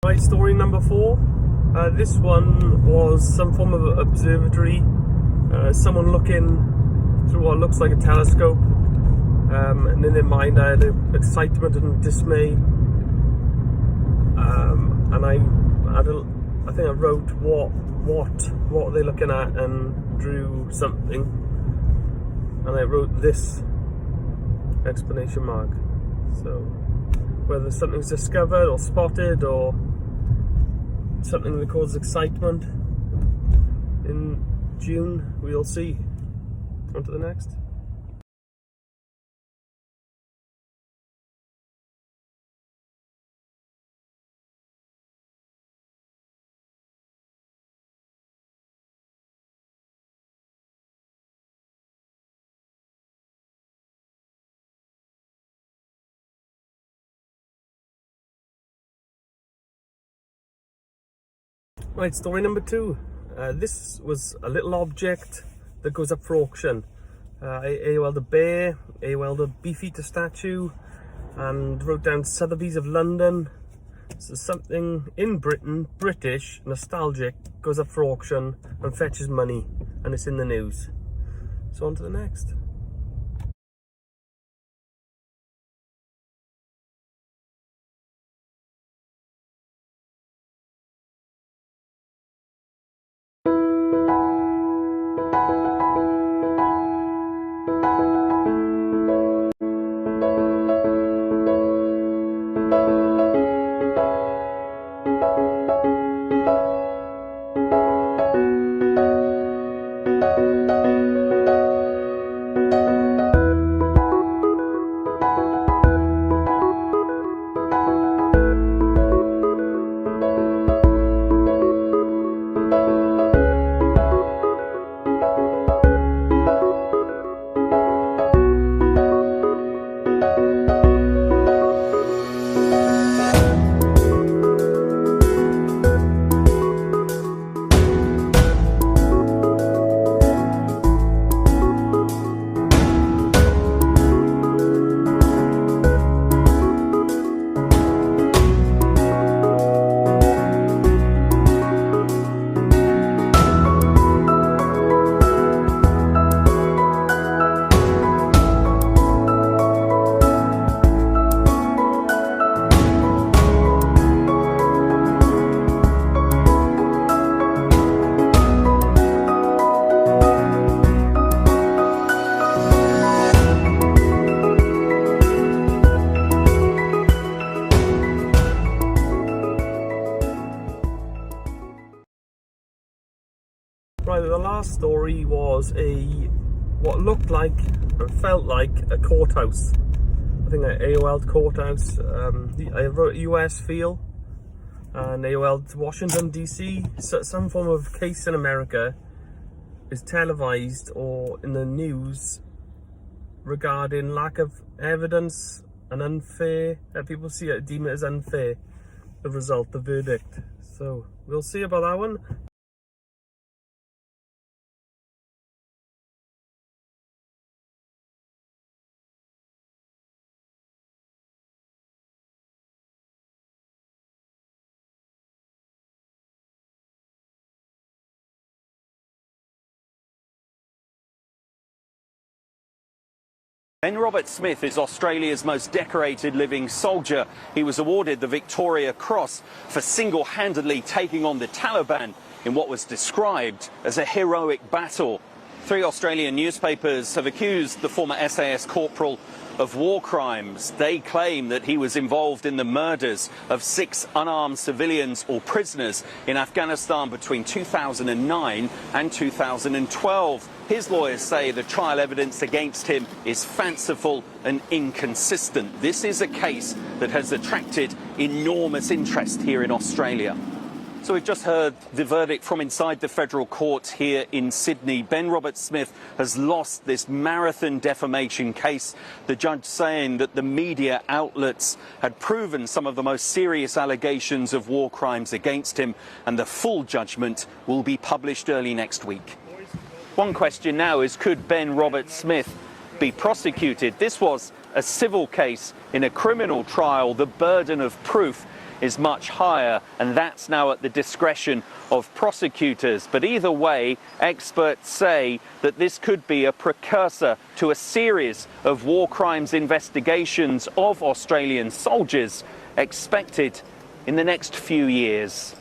Right, story number 4. This one was some form of observatory. Someone looking through what looks like a telescope. And in their mind I had excitement and dismay. And I think I wrote what they're looking at and drew something. And I wrote this exclamation mark. So whether something's discovered or spotted or something that causes excitement in June, we'll see. On to the next. Right, story number 2. This was a little object that goes up for auction. AOL the bear, AOL the Beefeater statue, and wrote down Sotheby's of London. So something in Britain, British, nostalgic, goes up for auction and fetches money, and it's in the news. So on to the next. Right, the last story was what looked like and felt like a courthouse. I think an AOL courthouse. I wrote US feel, and AOL Washington DC. So some form of case in America is televised or in the news regarding lack of evidence and unfair. People deem it as unfair. The result, the verdict. So we'll see about that one. Ben Roberts-Smith is Australia's most decorated living soldier. He was awarded the Victoria Cross for single-handedly taking on the Taliban in what was described as a heroic battle. 3 Australian newspapers have accused the former SAS corporal of war crimes. They claim that he was involved in the murders of 6 unarmed civilians or prisoners in Afghanistan between 2009 and 2012. His lawyers say the trial evidence against him is fanciful and inconsistent. This is a case that has attracted enormous interest here in Australia. So we've just heard the verdict from inside the federal court here in Sydney. Ben Roberts-Smith has lost this marathon defamation case. The judge saying that the media outlets had proven some of the most serious allegations of war crimes against him, and the full judgment will be published early next week. One question now is, could Ben Roberts-Smith be prosecuted? This was a civil case in a criminal trial. The burden of proof is much higher, and that's now at the discretion of prosecutors. But either way, experts say that this could be a precursor to a series of war crimes investigations of Australian soldiers expected in the next few years.